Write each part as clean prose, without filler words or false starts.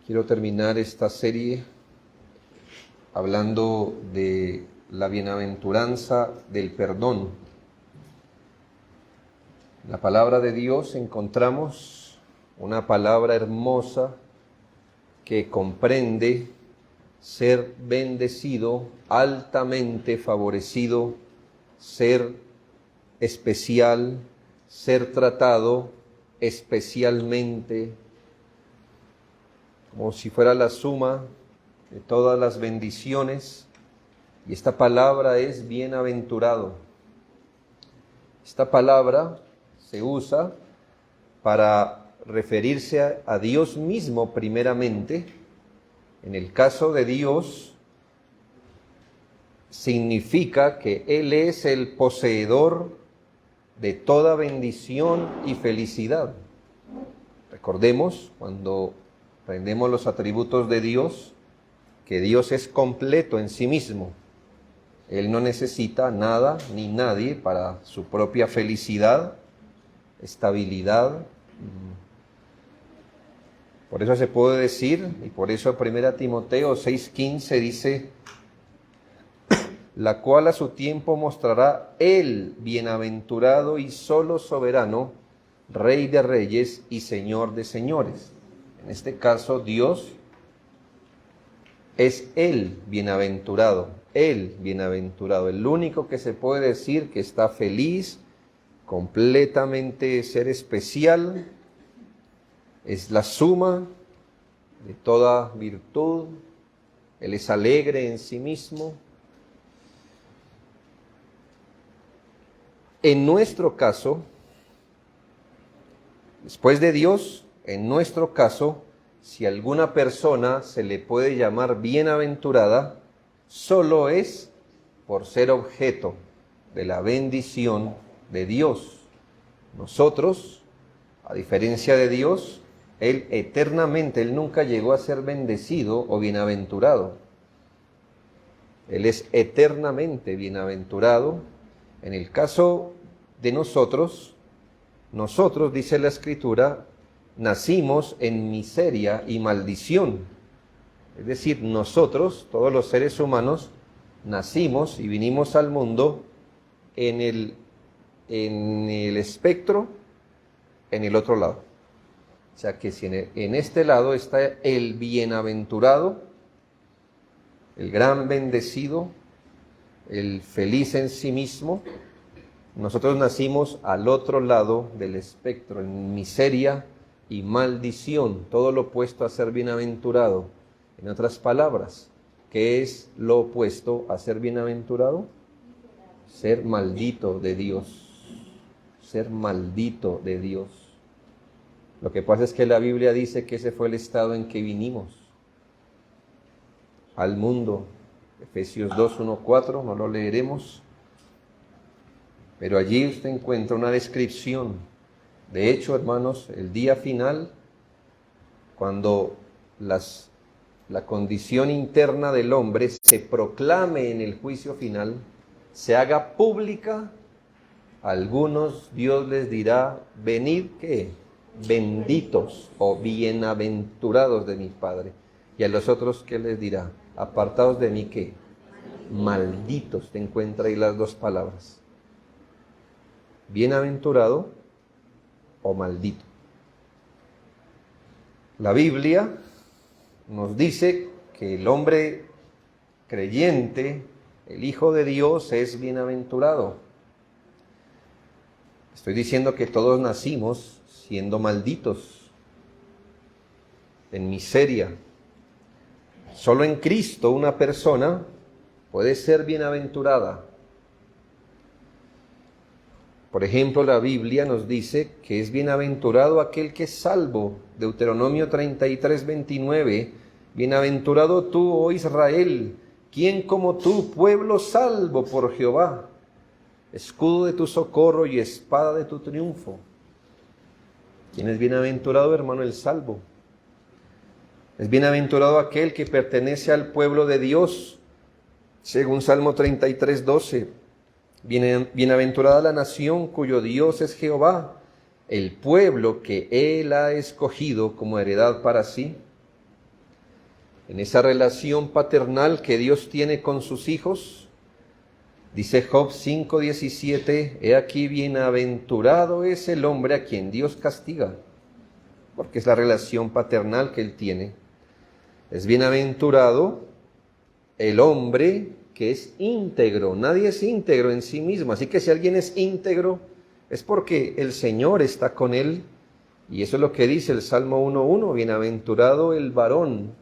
Quiero terminar esta serie hablando de la bienaventuranza del perdón. En la palabra de Dios encontramos una palabra hermosa que comprende ser bendecido, altamente favorecido, ser especial, ser tratado especialmente, como si fuera la suma de todas las bendiciones. Y esta palabra es bienaventurado. Esta palabra se usa para referirse a Dios mismo primeramente. En el caso de Dios, significa que Él es el poseedor de toda bendición y felicidad. Recordemos, cuando aprendemos los atributos de Dios, que Dios es completo en sí mismo. Él no necesita nada ni nadie para su propia felicidad, estabilidad. Por eso se puede decir, y por eso 1 Timoteo 6:15 dice, la cual a su tiempo mostrará el bienaventurado y solo soberano, Rey de reyes y Señor de señores. En este caso, Dios es el bienaventurado, el único que se puede decir que está feliz, completamente ser especial, es la suma de toda virtud, Él es alegre en sí mismo. En nuestro caso, después de Dios, en nuestro caso, si alguna persona se le puede llamar bienaventurada, solo es por ser objeto de la bendición de Dios. Nosotros, a diferencia de Dios, Él eternamente, Él nunca llegó a ser bendecido o bienaventurado. Él es eternamente bienaventurado. En el caso de nosotros, dice la Escritura, nacimos en miseria y maldición. Es decir, nosotros, todos los seres humanos, nacimos y vinimos al mundo en el espectro, en el otro lado. O sea que si en este lado está el bienaventurado, el gran bendecido, el feliz en sí mismo, nosotros nacimos al otro lado del espectro, en miseria y maldición, todo lo opuesto a ser bienaventurado. En otras palabras, ¿qué es lo opuesto a ser bienaventurado? Ser maldito de Dios, ser maldito de Dios. Lo que pasa es que la Biblia dice que ese fue el estado en que vinimos al mundo. Efesios 2, 1, 4, no lo leeremos, pero allí usted encuentra una descripción. De hecho, hermanos, el día final, cuando la condición interna del hombre se proclame en el juicio final, se haga pública, a algunos Dios les dirá, venid, ¿qué? Benditos o bienaventurados de mi Padre. Y a los otros, ¿qué les dirá? Apartados de mí, ¿qué? Malditos. Te encuentra ahí las dos palabras. Bienaventurado o maldito. La Biblia nos dice que el hombre creyente, el Hijo de Dios, es bienaventurado. Estoy diciendo que todos nacimos siendo malditos, en miseria. Solo en Cristo una persona puede ser bienaventurada. Por ejemplo, la Biblia nos dice que es bienaventurado aquel que es salvo. Deuteronomio 33, 29. Bienaventurado tú, oh Israel, ¿quién como tú, pueblo salvo por Jehová? Escudo de tu socorro y espada de tu triunfo. ¿Quién es bienaventurado, hermano? El salvo. Es bienaventurado aquel que pertenece al pueblo de Dios, según Salmo 33, 12. Bienaventurada la nación cuyo Dios es Jehová, el pueblo que Él ha escogido como heredad para sí. en esa relación paternal que Dios tiene con sus hijos. Dice Job 5:17, he aquí bienaventurado es el hombre a quien Dios castiga, porque es la relación paternal que él tiene. Es bienaventurado el hombre que es íntegro. Nadie es íntegro en sí mismo, así que si alguien es íntegro es porque el Señor está con él, y eso es lo que dice el Salmo 1:1, bienaventurado el varón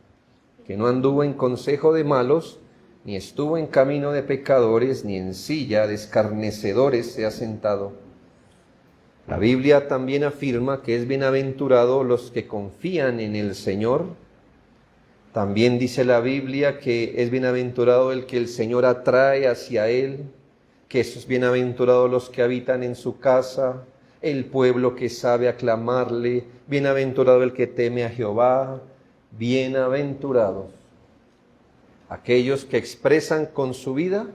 que no anduvo en consejo de malos, ni estuvo en camino de pecadores, ni en silla de escarnecedores se ha sentado. La Biblia también afirma que es bienaventurado los que confían en el Señor. También dice la Biblia que es bienaventurado el que el Señor atrae hacia Él, que es bienaventurado los que habitan en su casa, el pueblo que sabe aclamarle, bienaventurado el que teme a Jehová, bienaventurados aquellos que expresan con su vida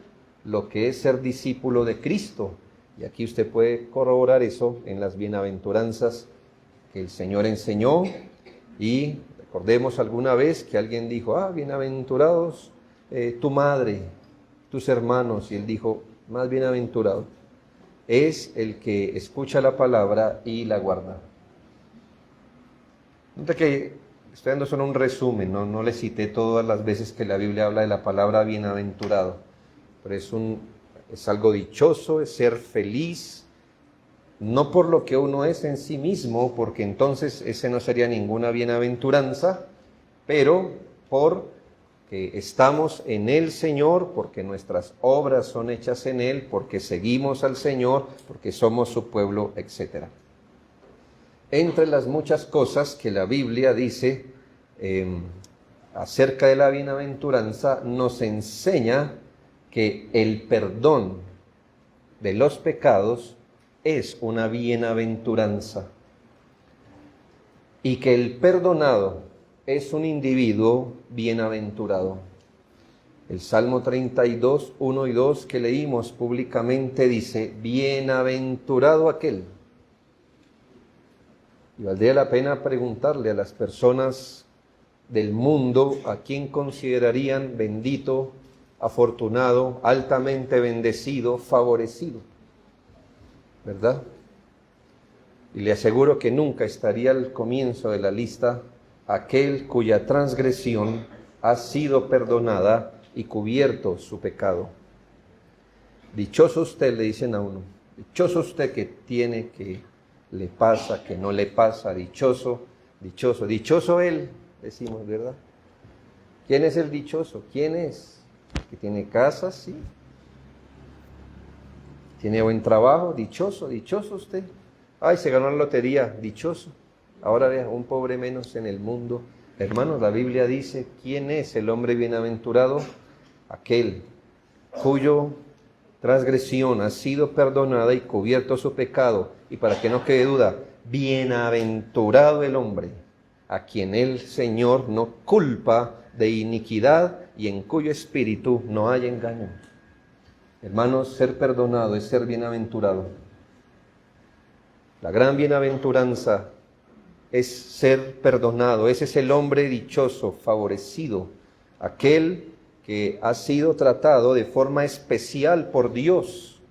lo que es ser discípulo de Cristo. Y aquí usted puede corroborar eso en las bienaventuranzas que el Señor enseñó. Y recordemos alguna vez que alguien dijo, bienaventurados tu madre, tus hermanos. Y él dijo, más bienaventurado es el que escucha la palabra y la guarda. Nota que estoy dando solo un resumen, no le cité todas las veces que la Biblia habla de la palabra bienaventurado, pero es algo dichoso, es ser feliz, no por lo que uno es en sí mismo, porque entonces ese no sería ninguna bienaventuranza, pero porque estamos en el Señor, porque nuestras obras son hechas en Él, porque seguimos al Señor, porque somos su pueblo, etc. Entre las muchas cosas que la Biblia dice acerca de la bienaventuranza, nos enseña que el perdón de los pecados es una bienaventuranza y que el perdonado es un individuo bienaventurado. El Salmo 32, 1 y 2 que leímos públicamente dice, bienaventurado aquel. Y valdría la pena preguntarle a las personas del mundo a quién considerarían bendito, afortunado, altamente bendecido, favorecido, ¿verdad? Y le aseguro que nunca estaría al comienzo de la lista aquel cuya transgresión ha sido perdonada y cubierto su pecado. Dichoso usted, le dicen a uno, dichoso usted que tiene, que le pasa, que no le pasa, dichoso, dichoso, dichoso él, decimos, ¿verdad? ¿Quién es el dichoso? ¿Quién es? ¿Que tiene casa? Sí. ¿Tiene buen trabajo? Dichoso, dichoso usted. Ay, se ganó la lotería, dichoso. Ahora vea, un pobre menos en el mundo. Hermanos, la Biblia dice, ¿quién es el hombre bienaventurado? Aquel cuyo transgresión ha sido perdonada y cubierto su pecado. Y para que no quede duda, bienaventurado el hombre a quien el Señor no culpa de iniquidad y en cuyo espíritu no hay engaño. Hermanos, ser perdonado es ser bienaventurado. La gran bienaventuranza es ser perdonado. Ese es el hombre dichoso, favorecido, aquel que ha sido tratado de forma especial por Dios.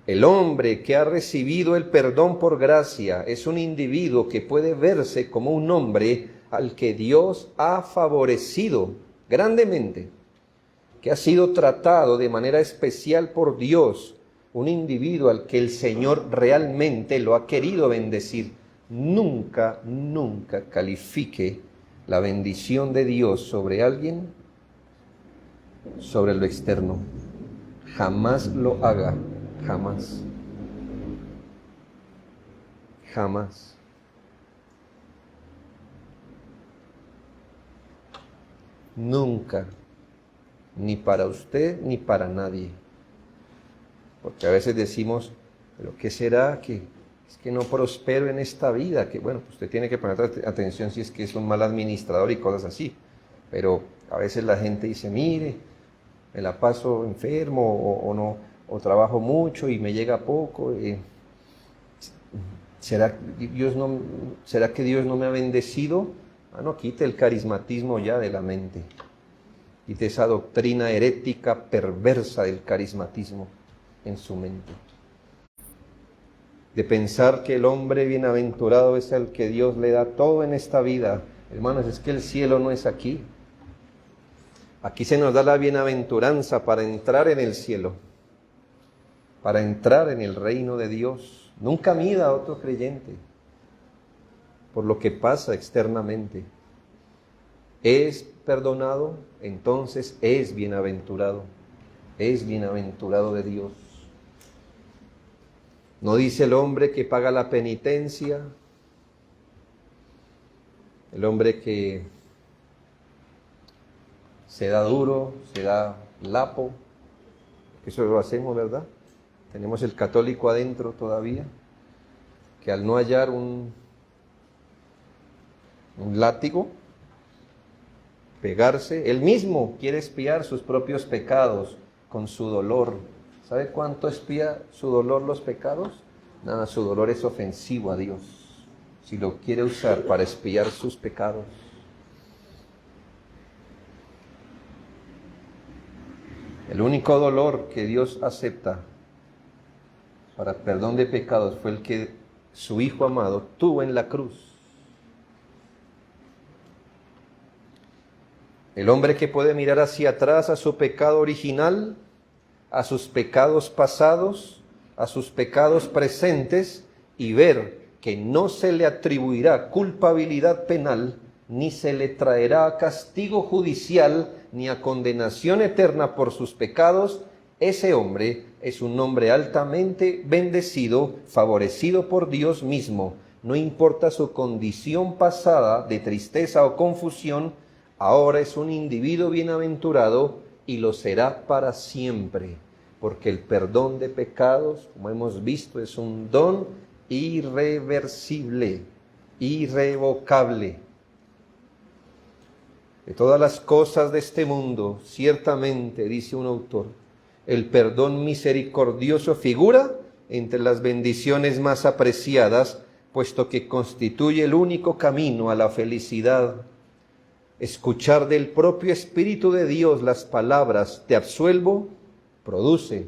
El hombre que ha recibido el perdón por gracia es un individuo que puede verse como un hombre al que Dios ha favorecido grandemente, que ha sido tratado de manera especial por Dios, un individuo al que el Señor realmente lo ha querido bendecir. Nunca, nunca califique la bendición de Dios sobre alguien, sobre lo externo. Jamás lo haga, jamás. Jamás. Nunca. Ni para usted ni para nadie. Porque a veces decimos, pero ¿qué será? Que es que no prospero en esta vida. Que bueno, usted tiene que poner atención si es que es un mal administrador y cosas así. Pero a veces la gente dice, mire, me la paso enfermo o no, o trabajo mucho y me llega poco. ¿Será que Dios no me ha bendecido? No quite el carismatismo ya de la mente. Quite esa doctrina herética perversa del carismatismo en su mente. De pensar que el hombre bienaventurado es el que Dios le da todo en esta vida. Hermanos, es que el cielo no es aquí. Aquí se nos da la bienaventuranza para entrar en el cielo, para entrar en el reino de Dios. Nunca mida a otro creyente por lo que pasa externamente. Es perdonado, entonces es bienaventurado de Dios. No dice el hombre que paga la penitencia, el hombre que se da duro, se da lapo, eso lo hacemos, ¿verdad? Tenemos el católico adentro todavía, que al no hallar un látigo, pegarse, él mismo quiere expiar sus propios pecados con su dolor. ¿Sabe cuánto expía su dolor los pecados? Nada, su dolor es ofensivo a Dios, si lo quiere usar para expiar sus pecados. El único dolor que Dios acepta para perdón de pecados fue el que su Hijo amado tuvo en la cruz. El hombre que puede mirar hacia atrás a su pecado original, a sus pecados pasados, a sus pecados presentes y ver que no se le atribuirá culpabilidad penal, ni se le traerá castigo judicial, ni a condenación eterna por sus pecados, ese hombre es un hombre altamente bendecido, favorecido por Dios mismo. No importa su condición pasada de tristeza o confusión, ahora es un individuo bienaventurado y lo será para siempre, porque el perdón de pecados, como hemos visto, es un don irreversible, irrevocable. De todas las cosas de este mundo, ciertamente, dice un autor, el perdón misericordioso figura entre las bendiciones más apreciadas, puesto que constituye el único camino a la felicidad. Escuchar del propio Espíritu de Dios las palabras "te absuelvo" produce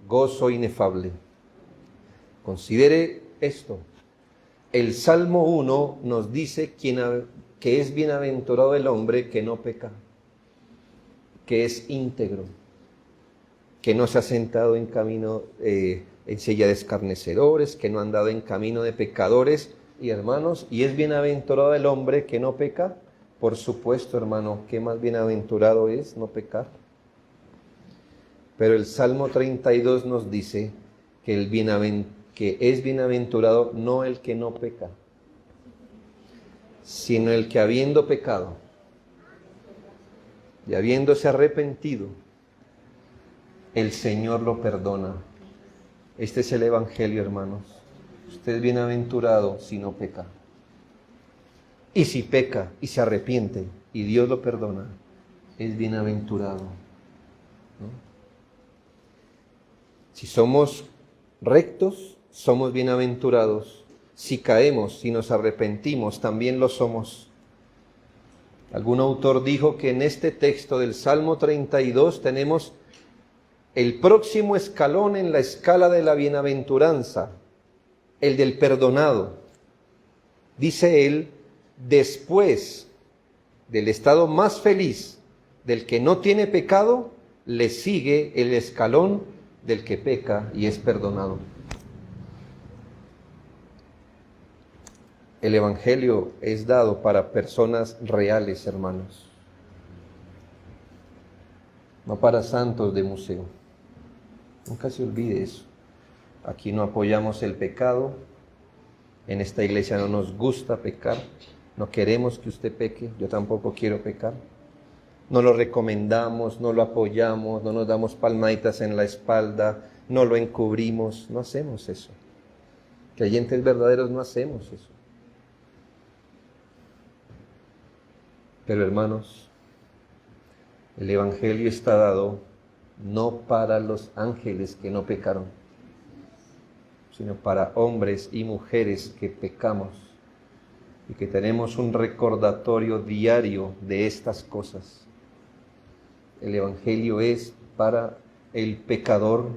gozo inefable. Considere esto. El Salmo 1 nos dice que es bienaventurado el hombre que no peca, que es íntegro, que no se ha sentado en camino, en silla de escarnecedores, que no ha andado en camino de pecadores. Y hermanos, ¿y es bienaventurado el hombre que no peca? Por supuesto, hermano, ¿qué más bienaventurado es no pecar? Pero el Salmo 32 nos dice que es bienaventurado no el que no peca, sino el que habiendo pecado y habiéndose arrepentido, el Señor lo perdona. Este es el Evangelio, hermanos. Usted es bienaventurado si no peca. Y si peca y se arrepiente y Dios lo perdona, es bienaventurado, ¿no? Si somos rectos, somos bienaventurados. Si caemos, si nos arrepentimos, también lo somos. Algún autor dijo que en este texto del Salmo 32 tenemos el próximo escalón en la escala de la bienaventuranza, el del perdonado. Dice él, después del estado más feliz del que no tiene pecado, le sigue el escalón del que peca y es perdonado. El Evangelio es dado para personas reales, hermanos, no para santos de museo. Nunca se olvide eso. Aquí no apoyamos el pecado. En esta iglesia no nos gusta pecar. No queremos que usted peque. Yo tampoco quiero pecar. No lo recomendamos, no lo apoyamos, no nos damos palmaditas en la espalda, no lo encubrimos. No hacemos eso. Creyentes verdaderos no hacemos eso. Pero hermanos, el Evangelio está dado no para los ángeles que no pecaron, sino para hombres y mujeres que pecamos. y que tenemos un recordatorio diario de estas cosas. El Evangelio es para el pecador,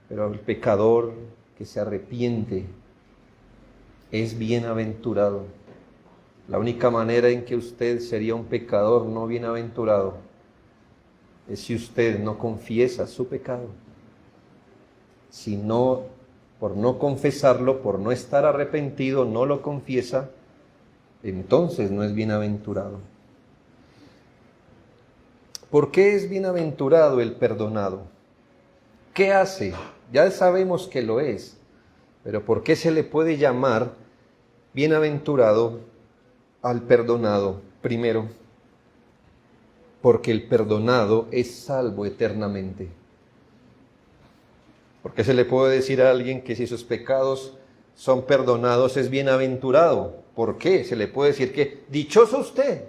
pero el pecador que se arrepiente es bienaventurado. La única manera en que usted sería un pecador no bienaventurado es si usted no confiesa su pecado. Si no, por no confesarlo, por no estar arrepentido, no lo confiesa, entonces no es bienaventurado. ¿Por qué es bienaventurado el perdonado? ¿Qué hace? Ya sabemos que lo es, pero ¿por qué se le puede llamar bienaventurado al perdonado? Primero, porque el perdonado es salvo eternamente. ¿Por qué se le puede decir a alguien que si sus pecados son perdonados es bienaventurado? ¿Por qué? Se le puede decir que dichoso usted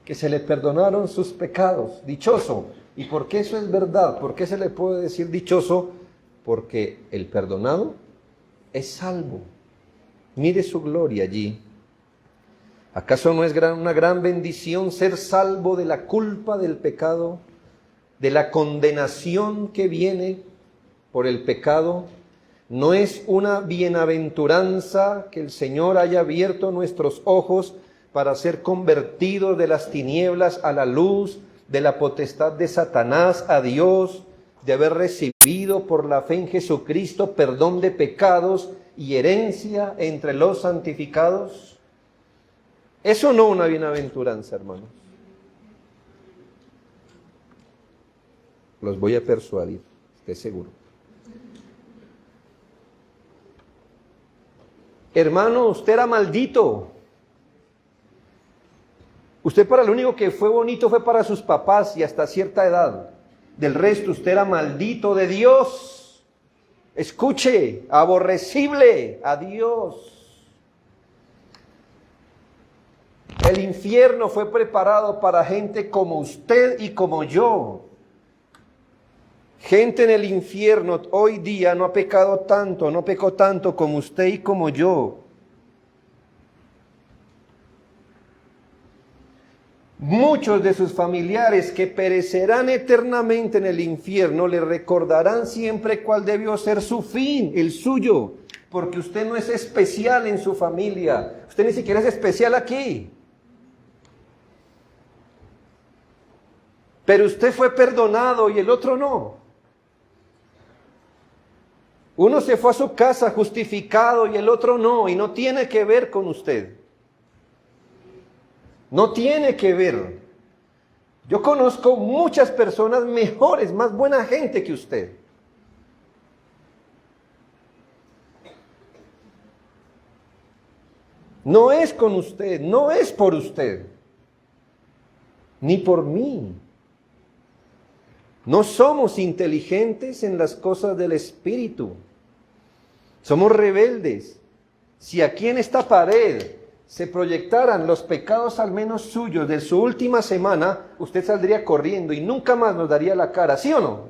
que se le perdonaron sus pecados, dichoso. ¿Y por qué eso es verdad? ¿Por qué se le puede decir dichoso? Porque el perdonado es salvo. Mire su gloria allí. ¿Acaso no es una gran bendición ser salvo de la culpa del pecado, de la condenación que viene por el pecado? ¿No es una bienaventuranza que el Señor haya abierto nuestros ojos para ser convertidos de las tinieblas a la luz, de la potestad de Satanás a Dios, de haber recibido por la fe en Jesucristo perdón de pecados y herencia entre los santificados? ¿Eso no una bienaventuranza, hermanos? Los voy a persuadir, estoy seguro. Hermano, usted era maldito. Usted para lo único que fue bonito fue para sus papás y hasta cierta edad. Del resto usted era maldito de Dios. Escuche, aborrecible a Dios. El infierno fue preparado para gente como usted y como yo. Gente en el infierno hoy día no pecó tanto como usted y como yo. Muchos de sus familiares que perecerán eternamente en el infierno le recordarán siempre cuál debió ser su fin, el suyo, porque usted no es especial en su familia, usted ni siquiera es especial aquí. Pero usted fue perdonado y el otro no. Uno se fue a su casa justificado y el otro no, y no tiene que ver con usted. No tiene que ver. Yo conozco muchas personas mejores, más buena gente que usted. No es con usted, no es por usted, ni por mí. No somos inteligentes en las cosas del Espíritu. Somos rebeldes. Si aquí en esta pared se proyectaran los pecados al menos suyos de su última semana, usted saldría corriendo y nunca más nos daría la cara, ¿sí o no?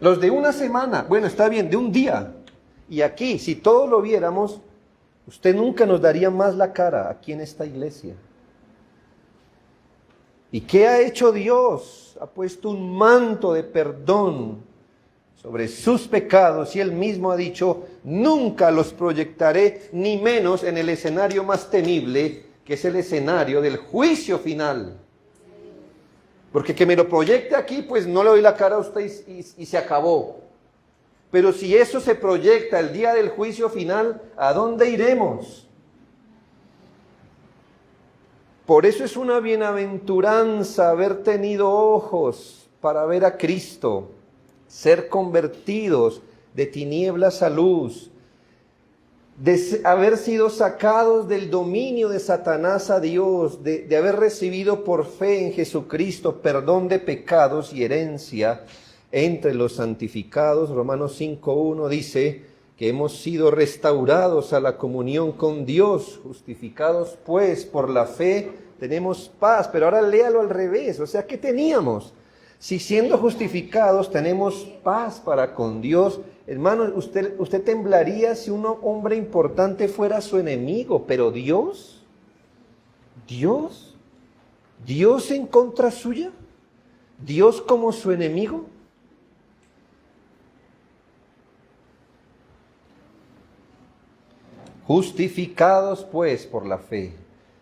Los de una semana, bueno, está bien, de un día. Y aquí, si todos lo viéramos, usted nunca nos daría más la cara aquí en esta iglesia. ¿Y qué ha hecho Dios? Ha puesto un manto de perdón sobre sus pecados y Él mismo ha dicho, nunca los proyectaré, ni menos en el escenario más temible, que es el escenario del juicio final. Porque que me lo proyecte aquí, pues no le doy la cara a usted y se acabó. Pero si eso se proyecta el día del juicio final, ¿a dónde iremos? Por eso es una bienaventuranza haber tenido ojos para ver a Cristo, ser convertidos de tinieblas a luz, de haber sido sacados del dominio de Satanás a Dios, de haber recibido por fe en Jesucristo perdón de pecados y herencia entre los santificados. Romanos 5:1 dice que hemos sido restaurados a la comunión con Dios, justificados pues por la fe tenemos paz. Pero ahora léalo al revés, o sea, ¿qué teníamos? Si siendo justificados tenemos paz para con Dios, hermano, usted temblaría si un hombre importante fuera su enemigo, pero Dios en contra suya, Dios como su enemigo. Justificados pues por la fe,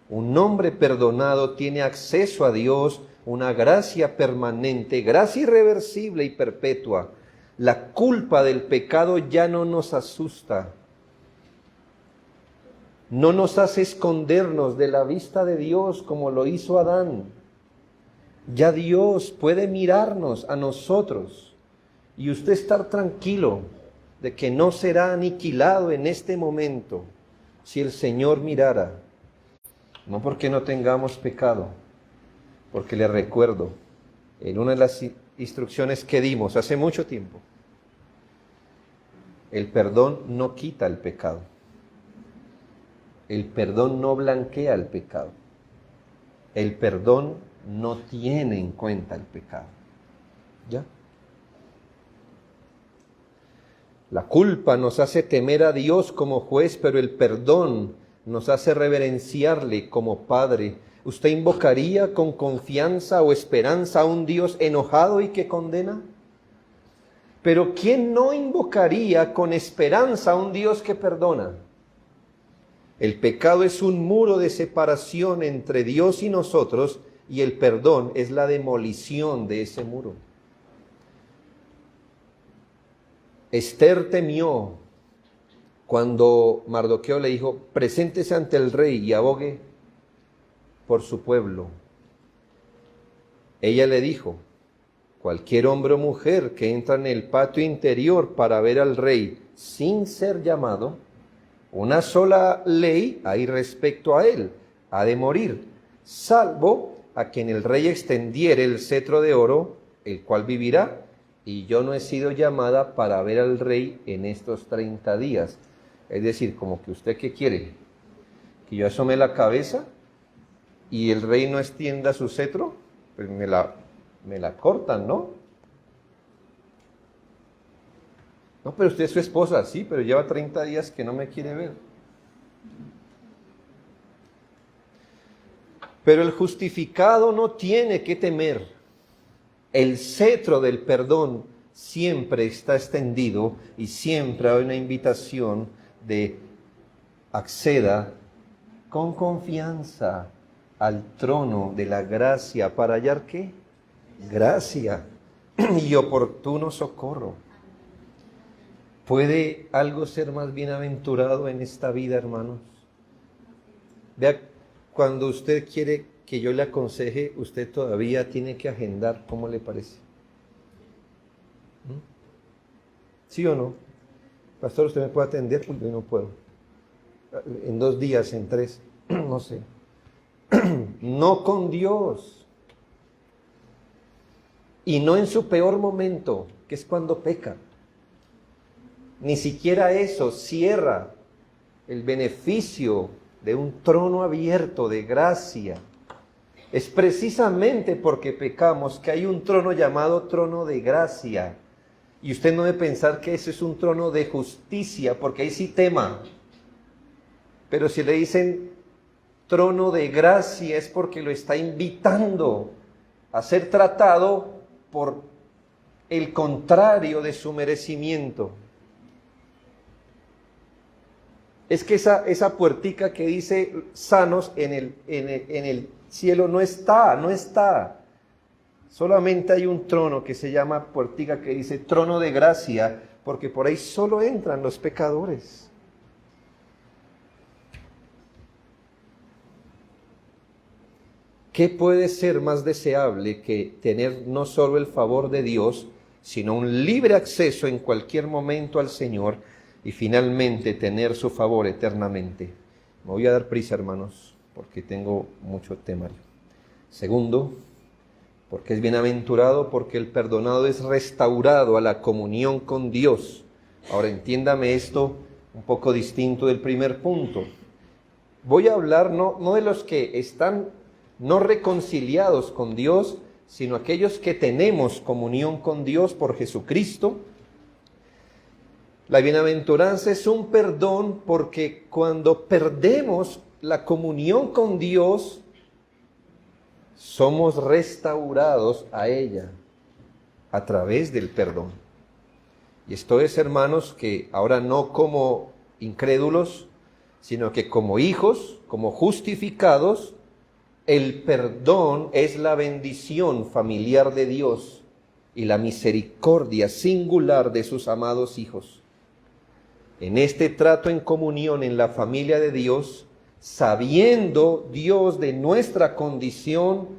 un hombre perdonado tiene acceso a Dios, una gracia permanente, gracia irreversible y perpetua. La culpa del pecado ya no nos asusta, no nos hace escondernos de la vista de Dios como lo hizo Adán. Ya Dios puede mirarnos a nosotros y usted estar tranquilo de que no será aniquilado en este momento si el Señor mirara. No porque no tengamos pecado, porque le recuerdo, en una de las instrucciones que dimos hace mucho tiempo, el perdón no quita el pecado. El perdón no blanquea el pecado. El perdón no tiene en cuenta el pecado. ¿Ya? La culpa nos hace temer a Dios como juez, pero el perdón nos hace reverenciarle como Padre. ¿Usted invocaría con confianza o esperanza a un Dios enojado y que condena? Pero ¿quién no invocaría con esperanza a un Dios que perdona? El pecado es un muro de separación entre Dios y nosotros, y el perdón es la demolición de ese muro. Esther temió cuando Mardoqueo le dijo: preséntese ante el rey y abogue por su pueblo. Ella le dijo: cualquier hombre o mujer que entra en el patio interior para ver al rey sin ser llamado, una sola ley hay respecto a él: ha de morir, salvo a quien el rey extendiere el cetro de oro, el cual vivirá. Y yo no he sido llamada para ver al rey en estos 30 días. Es decir, como que usted, ¿qué quiere? ¿Que yo asome la cabeza y el rey no extienda su cetro? Pues me la cortan, ¿no? No, pero usted es su esposa, sí, pero lleva 30 días que no me quiere ver. Pero el justificado no tiene que temer. El cetro del perdón siempre está extendido y siempre hay una invitación de acceda con confianza al trono de la gracia para hallar ¿qué? Gracia y oportuno socorro. ¿Puede algo ser más bienaventurado en esta vida, hermanos? Vea, cuando usted quiere que yo le aconseje, usted todavía tiene que agendar. ¿Cómo le parece? ¿Sí o no? Pastor, ¿usted me puede atender? Uy, yo no puedo. En 2 días, en 3, no sé. No con Dios. Y no en su peor momento, que es cuando peca. Ni siquiera eso cierra el beneficio de un trono abierto de gracia. Es precisamente porque pecamos que hay un trono llamado trono de gracia. Y usted no debe pensar que ese es un trono de justicia, porque ahí sí tema. Pero si le dicen trono de gracia es porque lo está invitando a ser tratado por el contrario de su merecimiento. Es que esa puertica que dice sanos en el cielo no está. Solamente hay un trono que se llama puertica que dice trono de gracia, porque por ahí solo entran los pecadores. ¿Qué puede ser más deseable que tener no solo el favor de Dios, sino un libre acceso en cualquier momento al Señor y finalmente tener su favor eternamente? Me voy a dar prisa, hermanos, porque tengo mucho temario. Segundo, porque es bienaventurado, porque el perdonado es restaurado a la comunión con Dios. Ahora entiéndame esto un poco distinto del primer punto. Voy a hablar no de los que están no reconciliados con Dios, sino aquellos que tenemos comunión con Dios por Jesucristo. La bienaventuranza es un perdón porque cuando perdemos la comunión con Dios, somos restaurados a ella a través del perdón. Y esto es, hermanos, que ahora no como incrédulos, sino que como hijos, como justificados, el perdón es la bendición familiar de Dios y la misericordia singular de sus amados hijos. En este trato en comunión en la familia de Dios, sabiendo Dios de nuestra condición,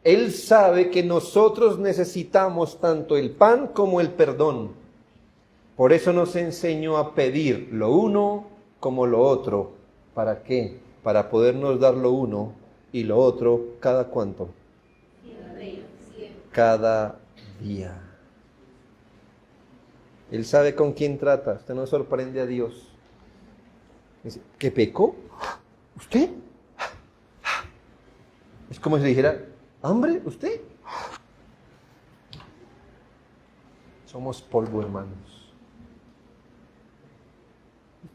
Él sabe que nosotros necesitamos tanto el pan como el perdón. Por eso nos enseñó a pedir lo uno como lo otro. ¿Para qué? Para podernos dar lo uno y lo otro cada cuánto. Cada día. Él sabe con quién trata. Usted no sorprende a Dios. Dice, ¿qué pecó? ¿Usted? Es como si le dijera, ¿hambre? ¿Usted? Somos polvo, hermanos.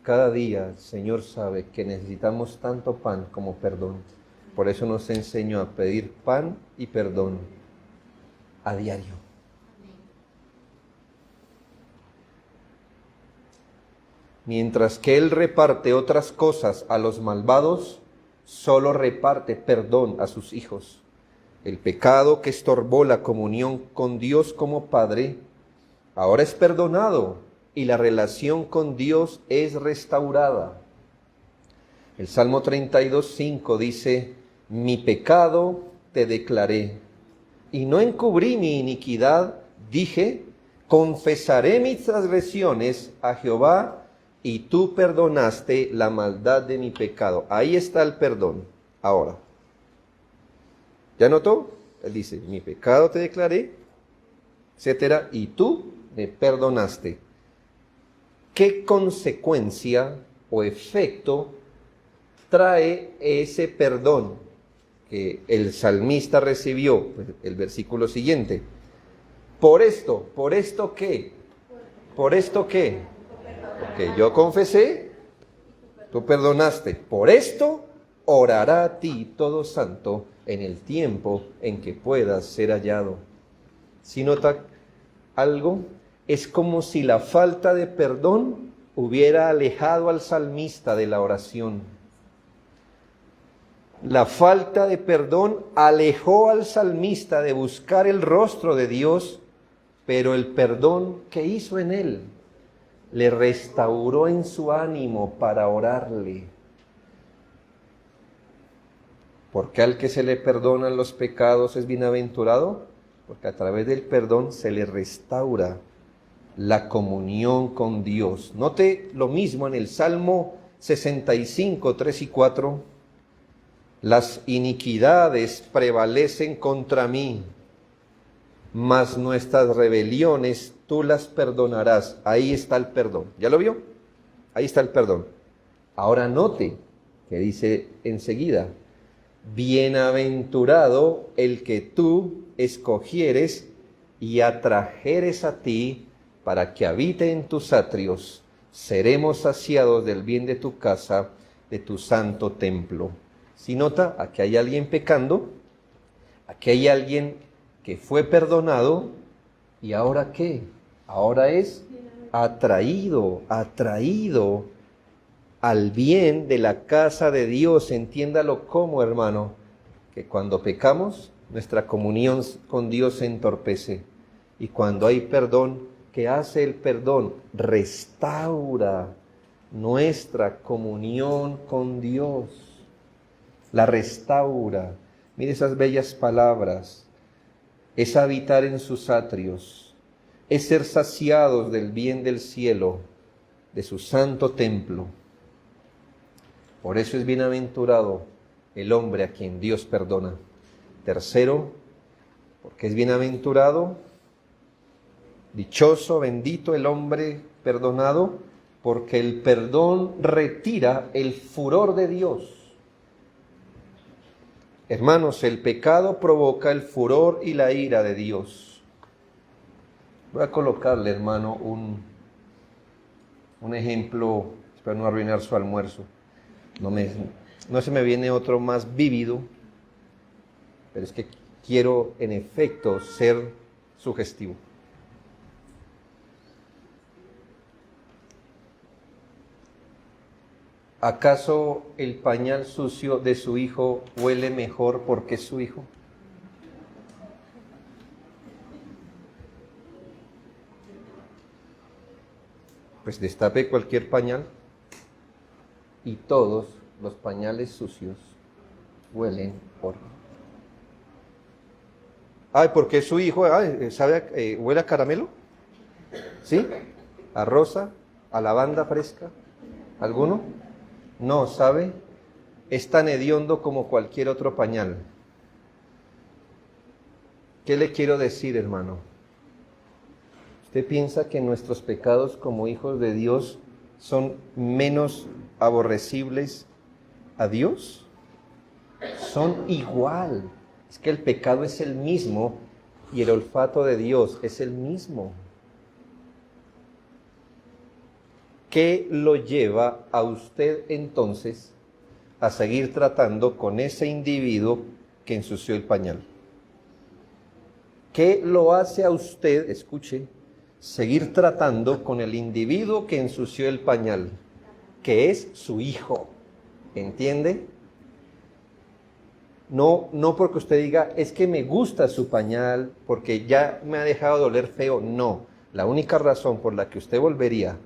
Cada día el Señor sabe que necesitamos tanto pan como perdón. Por eso nos enseñó a pedir pan y perdón a diario. Mientras que Él reparte otras cosas a los malvados, solo reparte perdón a sus hijos. El pecado que estorbó la comunión con Dios como Padre, ahora es perdonado y la relación con Dios es restaurada. El Salmo 32:5 dice, mi pecado te declaré, y no encubrí mi iniquidad, dije, confesaré mis transgresiones a Jehová, y tú perdonaste la maldad de mi pecado. Ahí está el perdón. Ahora, ¿ya notó? Él dice, mi pecado te declaré, etcétera, y tú me perdonaste. ¿Qué consecuencia o efecto trae ese perdón que el salmista recibió? Pues el versículo siguiente. ¿Por esto qué? ¿Por esto qué? Porque yo confesé, tú perdonaste. Por esto orará a ti todo santo en el tiempo en que puedas ser hallado. ¿Sí nota algo? Es como si la falta de perdón hubiera alejado al salmista de la oración. La falta de perdón alejó al salmista de buscar el rostro de Dios, pero el perdón que hizo en él le restauró en su ánimo para orarle. ¿Por qué al que se le perdonan los pecados es bienaventurado? Porque a través del perdón se le restaura la comunión con Dios. Note lo mismo en el Salmo 65, 3 y 4. Las iniquidades prevalecen contra mí, mas nuestras rebeliones tú las perdonarás. Ahí está el perdón. ¿Ya lo vio? Ahí está el perdón. Ahora note que dice enseguida, bienaventurado el que tú escogieres y atrajeres a ti para que habite en tus atrios. Seremos saciados del bien de tu casa, de tu santo templo. Si nota, aquí hay alguien pecando, aquí hay alguien que fue perdonado, ¿y ahora qué? Ahora es atraído al bien de la casa de Dios. Entiéndalo como, hermano, que cuando pecamos, nuestra comunión con Dios se entorpece. Y cuando hay perdón, ¿qué hace el perdón? Restaura nuestra comunión con Dios. La restaura. Mire esas bellas palabras. Es habitar en sus atrios, es ser saciados del bien del cielo, de su santo templo. Por eso es bienaventurado el hombre a quien Dios perdona. Tercero, porque es bienaventurado, dichoso, bendito el hombre perdonado, porque el perdón retira el furor de Dios. Hermanos, el pecado provoca el furor y la ira de Dios. Voy a colocarle, hermano, un ejemplo, espero no arruinar su almuerzo. No se me viene otro más vívido, pero es que quiero en efecto ser sugestivo. ¿Acaso el pañal sucio de su hijo huele mejor porque es su hijo? Pues destape cualquier pañal y todos los pañales sucios huelen por... Ay, porque es su hijo, ¿sabe? ¿Huele a caramelo? ¿Sí? ¿A rosa? ¿A lavanda fresca? ¿Alguno? No, ¿sabe? Es tan hediondo como cualquier otro pañal. ¿Qué le quiero decir, hermano? ¿Usted piensa que nuestros pecados como hijos de Dios son menos aborrecibles a Dios? Son igual. Es que el pecado es el mismo y el olfato de Dios es el mismo. ¿Qué lo lleva a usted entonces a seguir tratando con ese individuo que ensució el pañal? ¿Qué lo hace a usted, escuche, seguir tratando con el individuo que ensució el pañal, que es su hijo? ¿Entiende? No porque usted diga, es que me gusta su pañal, porque ya me ha dejado doler feo. No, la única razón por la que usted volvería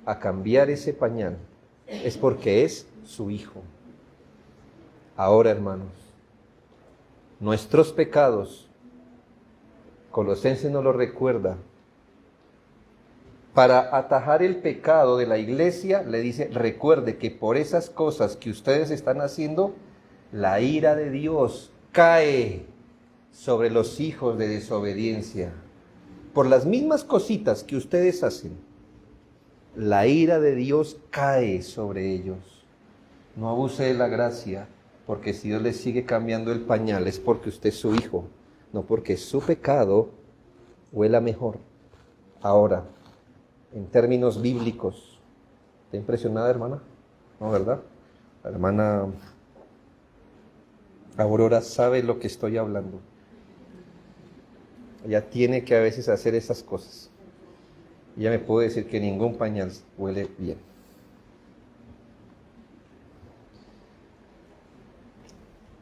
a cambiar ese pañal es porque es su hijo. Ahora, hermanos, nuestros pecados, Colosenses nos lo recuerda, para atajar el pecado de la iglesia, le dice, recuerde que por esas cosas que ustedes están haciendo, la ira de Dios cae sobre los hijos de desobediencia. Por las mismas cositas que ustedes hacen, la ira de Dios cae sobre ellos. No abuse de la gracia, porque si Dios le sigue cambiando el pañal es porque usted es su hijo, no porque su pecado huela mejor. Ahora, en términos bíblicos, ¿está impresionada, hermana? ¿No, verdad? La hermana Aurora sabe lo que estoy hablando. Ella tiene que a veces hacer esas cosas. Ella me puede decir que ningún pañal huele bien.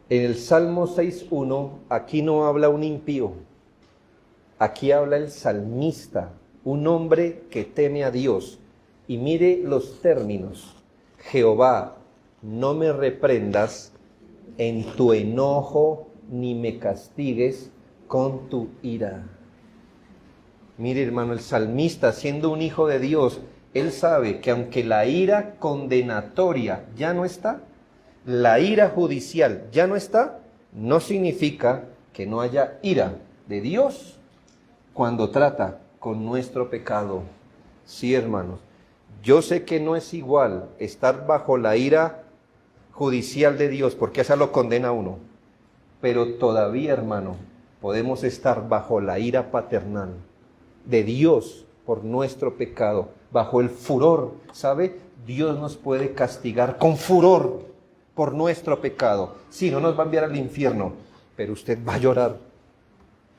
En el Salmo 6.1, aquí no habla un impío, aquí habla el salmista, un hombre que teme a Dios. Y mire los términos: Jehová, no me reprendas en tu enojo, ni me castigues con tu ira. Mire, hermano, el salmista, siendo un hijo de Dios, él sabe que aunque la ira condenatoria ya no está, la ira judicial ya no está, no significa que no haya ira de Dios cuando trata con nuestro pecado. Sí, hermanos, yo sé que no es igual estar bajo la ira judicial de Dios, porque esa lo condena a uno, pero todavía, hermano, podemos estar bajo la ira paternal de Dios por nuestro pecado, bajo el furor, ¿sabe? Dios nos puede castigar con furor por nuestro pecado. Sí, no nos va a enviar al infierno, pero usted va a llorar.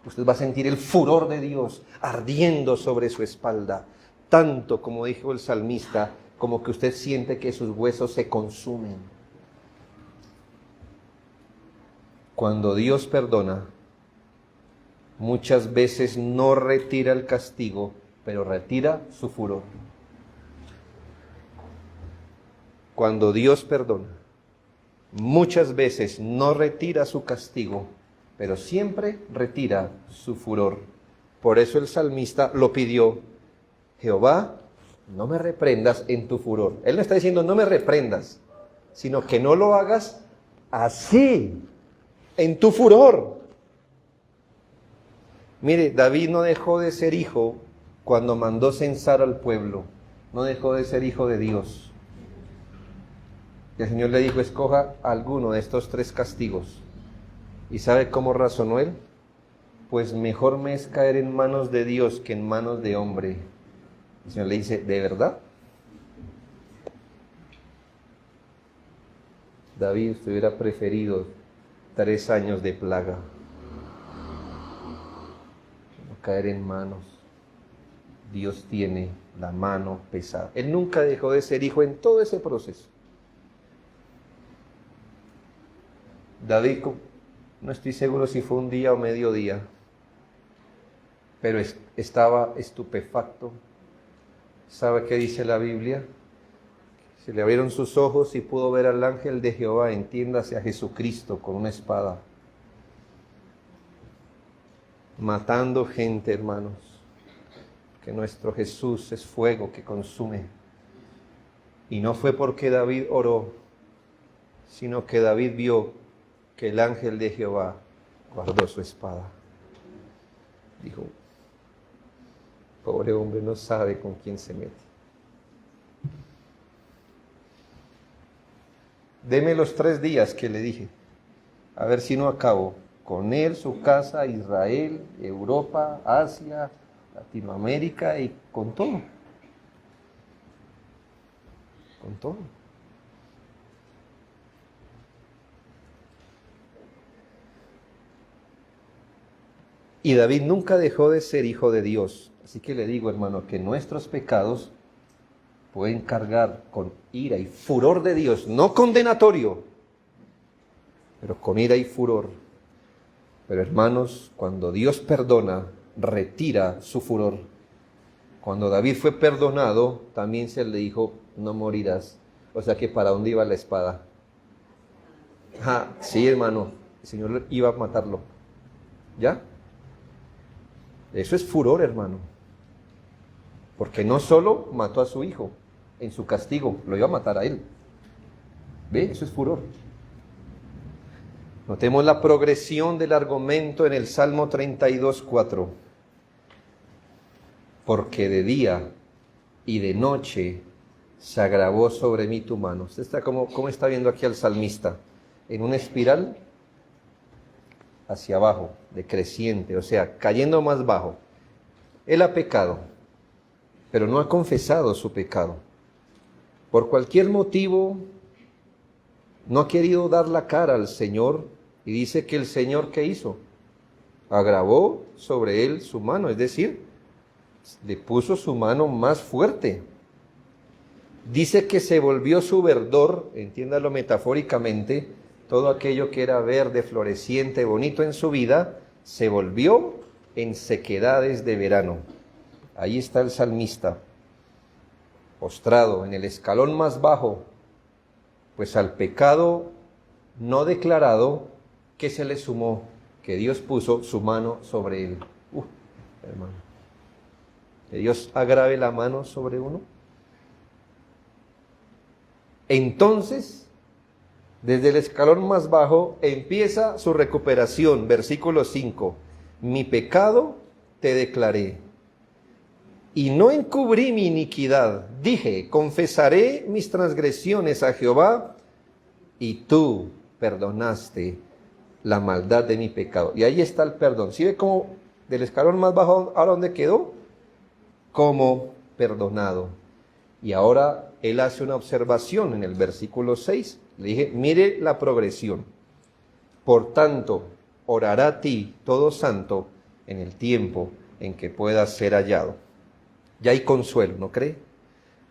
Usted va a sentir el furor de Dios ardiendo sobre su espalda, tanto, como dijo el salmista, como que usted siente que sus huesos se consumen. Cuando Dios perdona, muchas veces no retira el castigo, pero retira su furor. Cuando Dios perdona, muchas veces no retira su castigo, pero siempre retira su furor. Por eso el salmista lo pidió: Jehová, no me reprendas en tu furor. Él no está diciendo no me reprendas, sino que no lo hagas así, en tu furor. Mire, David no dejó de ser hijo cuando mandó censar al pueblo. No dejó de ser hijo de Dios. Y el Señor le dijo: escoja alguno de estos 3 castigos. ¿Y sabe cómo razonó él? Pues mejor me es caer en manos de Dios que en manos de hombre. El Señor le dice, ¿de verdad? David, usted hubiera preferido 3 años de plaga, no caer en manos. Dios tiene la mano pesada. Él nunca dejó de ser hijo en todo ese proceso. David, no estoy seguro si fue un día o medio día, pero estaba estupefacto. ¿Sabe qué dice la Biblia? Se le abrieron sus ojos y pudo ver al ángel de Jehová, entiéndase a Jesucristo, con una espada, matando gente, hermanos. Que nuestro Jesús es fuego que consume. Y no fue porque David oró, sino que David vio que el ángel de Jehová guardó su espada. Dijo, pobre hombre, no sabe con quién se mete. Deme los 3 días que le dije, a ver si no acabo con él, su casa, Israel, Europa, Asia, Latinoamérica y con todo. Con todo. Y David nunca dejó de ser hijo de Dios. Así que le digo, hermano, que nuestros pecados pueden cargar con ira y furor de Dios, no condenatorio, pero con ira y furor. Pero hermanos, cuando Dios perdona, retira su furor. Cuando David fue perdonado, también se le dijo, no morirás. O sea que ¿para dónde iba la espada? Sí, hermano, el Señor iba a matarlo. ¿Ya? Eso es furor, hermano. Porque no solo mató a su hijo en su castigo, lo iba a matar a él. ¿Ve? Eso es furor. Notemos la progresión del argumento en el Salmo 32:4. Porque de día y de noche se agravó sobre mí tu mano. Usted está ¿cómo está viendo aquí al salmista? En una espiral hacia abajo, decreciente, o sea, cayendo más bajo. Él ha pecado, pero no ha confesado su pecado. Por cualquier motivo, no ha querido dar la cara al Señor, y dice que el Señor, ¿qué hizo? Agravó sobre él su mano, es decir, le puso su mano más fuerte. Dice que se volvió su verdor, entiéndalo metafóricamente, todo aquello que era verde, floreciente, bonito en su vida, se volvió en sequedades de verano. Ahí está el salmista, postrado en el escalón más bajo, pues al pecado no declarado, ¿qué se le sumó? Que Dios puso su mano sobre él. Hermano, que Dios agrave la mano sobre uno. Entonces, desde el escalón más bajo empieza su recuperación. Versículo 5. Mi pecado te declaré, y no encubrí mi iniquidad. Dije, confesaré mis transgresiones a Jehová, y tú perdonaste la maldad de mi pecado. Y ahí está el perdón. ¿Sí ve cómo del escalón más bajo a donde quedó? Como perdonado. Y ahora él hace una observación en el versículo 6. Le dije, mire la progresión. Por tanto, orará a ti todo santo en el tiempo en que pueda ser hallado. Ya hay consuelo, ¿no cree?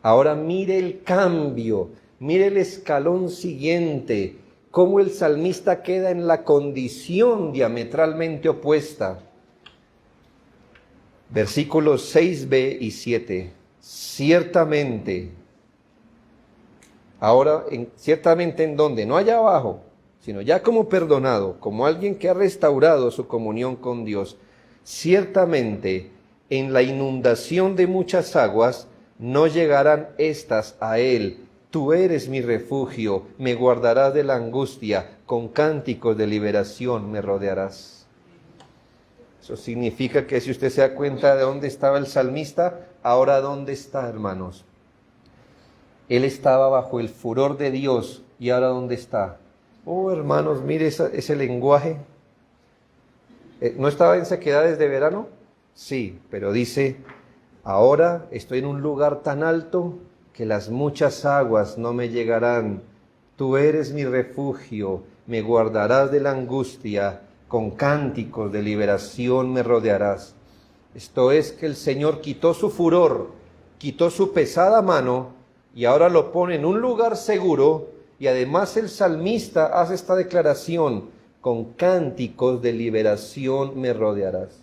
Ahora mire el cambio, mire el escalón siguiente, cómo el salmista queda en la condición diametralmente opuesta. Versículos 6b y 7. Ciertamente, ahora, ciertamente en donde, no allá abajo, sino ya como perdonado, como alguien que ha restaurado su comunión con Dios, ciertamente en la inundación de muchas aguas no llegarán estas a él. Tú eres mi refugio, me guardarás de la angustia, con cánticos de liberación me rodearás. Eso significa que si usted se da cuenta de dónde estaba el salmista, ahora dónde está, hermanos. Él estaba bajo el furor de Dios, y ahora dónde está. Oh, hermanos, mire ese lenguaje. ¿No estaba en sequedad desde verano? Sí, pero dice, ahora estoy en un lugar tan alto que las muchas aguas no me llegarán. Tú eres mi refugio, me guardarás de la angustia, con cánticos de liberación me rodearás. Esto es que el Señor quitó su furor, quitó su pesada mano y ahora lo pone en un lugar seguro, y además el salmista hace esta declaración, con cánticos de liberación me rodearás.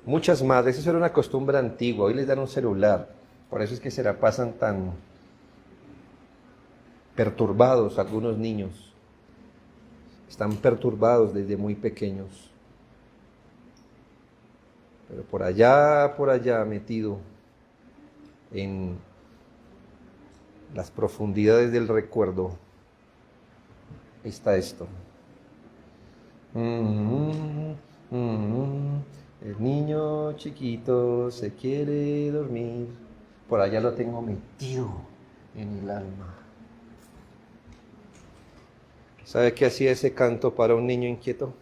Muchas madres, eso era una costumbre antigua, hoy les dan un celular, por eso es que se la pasan tan perturbados algunos niños, están perturbados desde muy pequeños. Pero por allá metido en las profundidades del recuerdo está esto. El niño chiquito se quiere dormir. Por allá lo tengo metido en el alma. ¿Sabe qué hacía ese canto para un niño inquieto?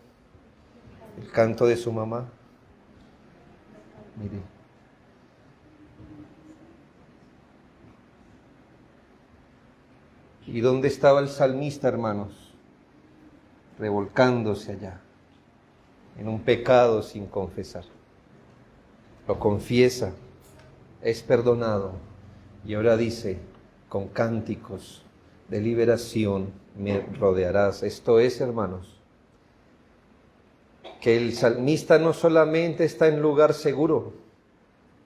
El canto de su mamá. Mire. ¿Y dónde estaba el salmista, hermanos? Revolcándose allá, en un pecado sin confesar. Lo confiesa, es perdonado, y ahora dice, con cánticos de liberación me rodearás. Esto es, hermanos, que el salmista no solamente está en lugar seguro,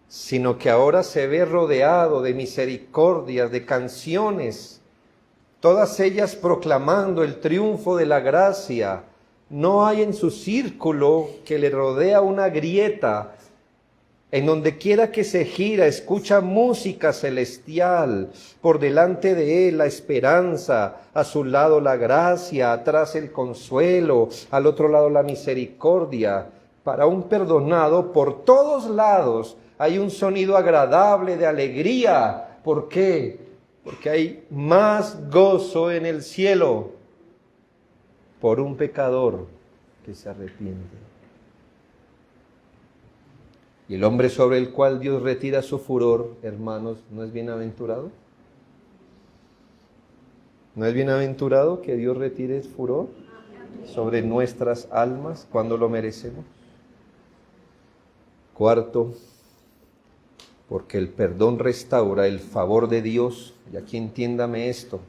sino que ahora se ve rodeado de misericordias, de canciones, todas ellas proclamando el triunfo de la gracia. No hay en su círculo que le rodea una grieta. En donde quiera que se gira, escucha música celestial. Por delante de él la esperanza, a su lado la gracia, atrás el consuelo, al otro lado la misericordia. Para un perdonado, por todos lados hay un sonido agradable de alegría. ¿Por qué? Porque hay más gozo en el cielo por un pecador que se arrepiente. Y el hombre sobre el cual Dios retira su furor, hermanos, ¿no es bienaventurado? ¿No es bienaventurado que Dios retire su furor sobre nuestras almas cuando lo merecemos? Cuarto, porque el perdón restaura el favor de Dios. Y aquí entiéndame esto,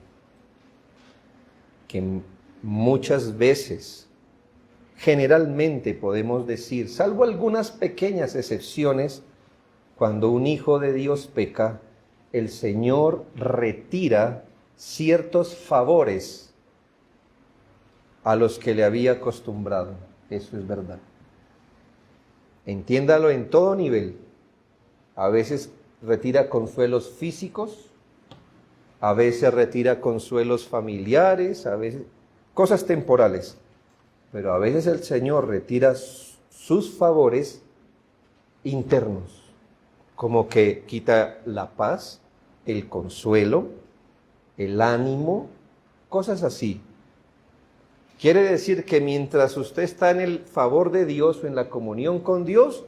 que muchas veces, generalmente podemos decir, salvo algunas pequeñas excepciones, cuando un hijo de Dios peca, el Señor retira ciertos favores a los que le había acostumbrado. Eso es verdad. Entiéndalo en todo nivel. A veces retira consuelos físicos, a veces retira consuelos familiares, a veces cosas temporales. Pero a veces el Señor retira sus favores internos, como que quita la paz, el consuelo, el ánimo, cosas así. Quiere decir que mientras usted está en el favor de Dios o en la comunión con Dios,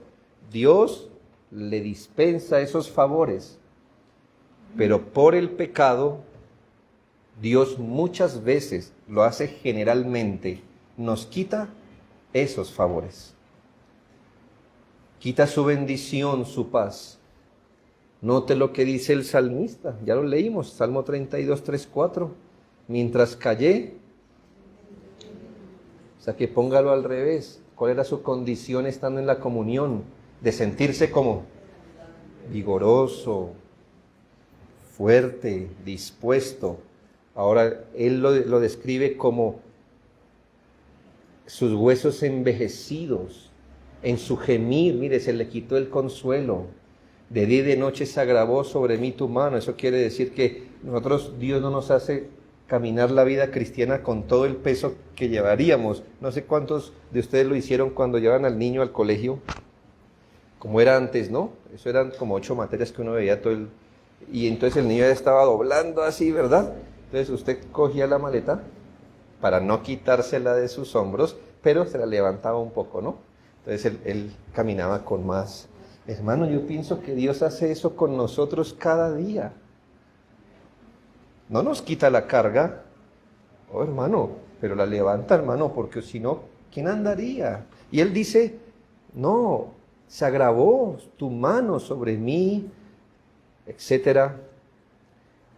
Dios le dispensa esos favores. Pero por el pecado, Dios muchas veces, lo hace generalmente, nos quita esos favores. Quita su bendición, su paz. Note lo que dice el salmista, ya lo leímos, Salmo 32, 3, 4. Mientras callé, o sea que póngalo al revés. ¿Cuál era su condición estando en la comunión? De sentirse como vigoroso, fuerte, dispuesto. Ahora él lo describe como sus huesos envejecidos, en su gemir, mire, se le quitó el consuelo. De día y de noche se agravó sobre mí tu mano. Eso quiere decir que nosotros, Dios no nos hace caminar la vida cristiana con todo el peso que llevaríamos. No sé cuántos de ustedes lo hicieron cuando llevan al niño al colegio, como era antes, ¿no? Eso eran como 8 materias que uno veía todo el... Y entonces el niño ya estaba doblando así, ¿verdad? Entonces usted cogía la maleta, para no quitársela de sus hombros, pero se la levantaba un poco, ¿no? Entonces él caminaba con más. Hermano, yo pienso que Dios hace eso con nosotros cada día. No nos quita la carga, oh hermano, pero la levanta, hermano, porque si no, ¿quién andaría? Y él dice, no, se agravó tu mano sobre mí, etcétera.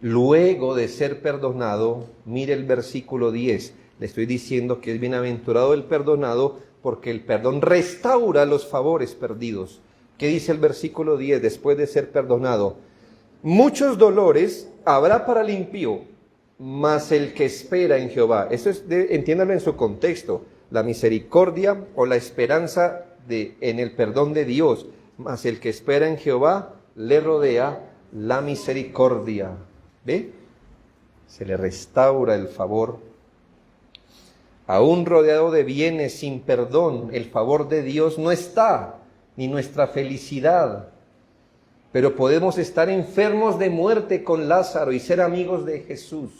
Luego de ser perdonado, mire el versículo 10, le estoy diciendo que es bienaventurado el perdonado porque el perdón restaura los favores perdidos. ¿Qué dice el versículo 10 después de ser perdonado? Muchos dolores habrá para el impío, mas el que espera en Jehová. Eso es, entiéndalo en su contexto, la misericordia o la esperanza en el perdón de Dios, mas el que espera en Jehová le rodea la misericordia. ¿Ve? Se le restaura el favor. Aún rodeado de bienes sin perdón, el favor de Dios no está, ni nuestra felicidad. Pero podemos estar enfermos de muerte con Lázaro y ser amigos de Jesús.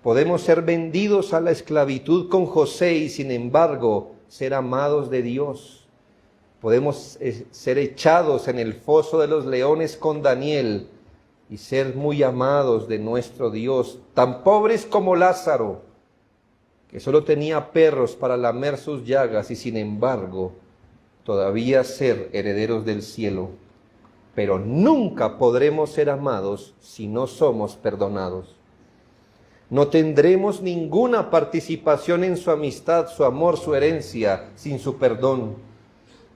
Podemos ser vendidos a la esclavitud con José y sin embargo ser amados de Dios. Podemos ser echados en el foso de los leones con Daniel y ser muy amados de nuestro Dios, tan pobres como Lázaro, que solo tenía perros para lamer sus llagas y sin embargo todavía ser herederos del cielo. Pero nunca podremos ser amados si no somos perdonados. No tendremos ninguna participación en su amistad, su amor, su herencia, sin su perdón.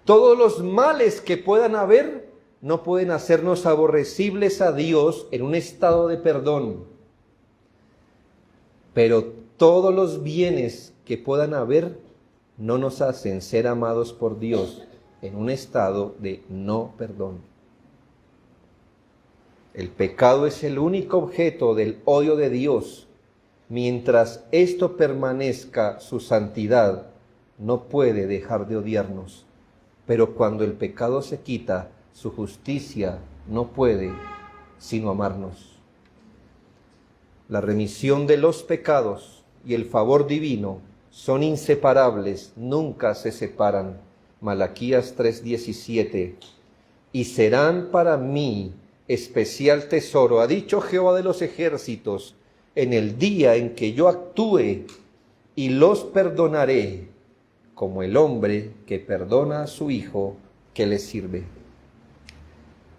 Todos los males que puedan haber no pueden hacernos aborrecibles a Dios en un estado de perdón. Pero todos los bienes que puedan haber no nos hacen ser amados por Dios en un estado de no perdón. El pecado es el único objeto del odio de Dios. Mientras esto permanezca, su santidad no puede dejar de odiarnos. Pero cuando el pecado se quita, su justicia no puede sino amarnos. La remisión de los pecados y el favor divino son inseparables, nunca se separan. Malaquías 3:17. Y serán para mí especial tesoro, ha dicho Jehová de los ejércitos, en el día en que yo actúe y los perdonaré, como el hombre que perdona a su hijo que le sirve.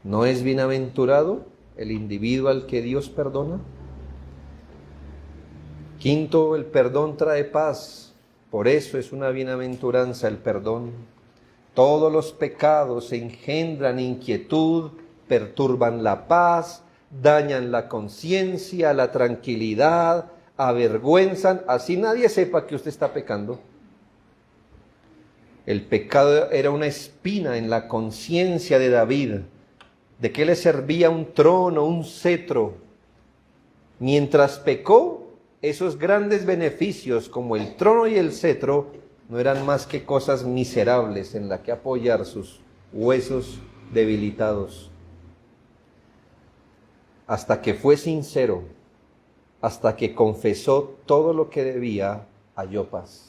¿No es bienaventurado el individuo al que Dios perdona? Quinto, el perdón trae paz. Por eso es una bienaventuranza el perdón. Todos los pecados engendran inquietud, perturban la paz, dañan la conciencia, la tranquilidad, avergüenzan, así nadie sepa que usted está pecando. El pecado era una espina en la conciencia de David. ¿De qué le servía un trono, un cetro? Mientras pecó, esos grandes beneficios como el trono y el cetro no eran más que cosas miserables en las que apoyar sus huesos debilitados. Hasta que fue sincero, hasta que confesó todo lo que debía, halló paz.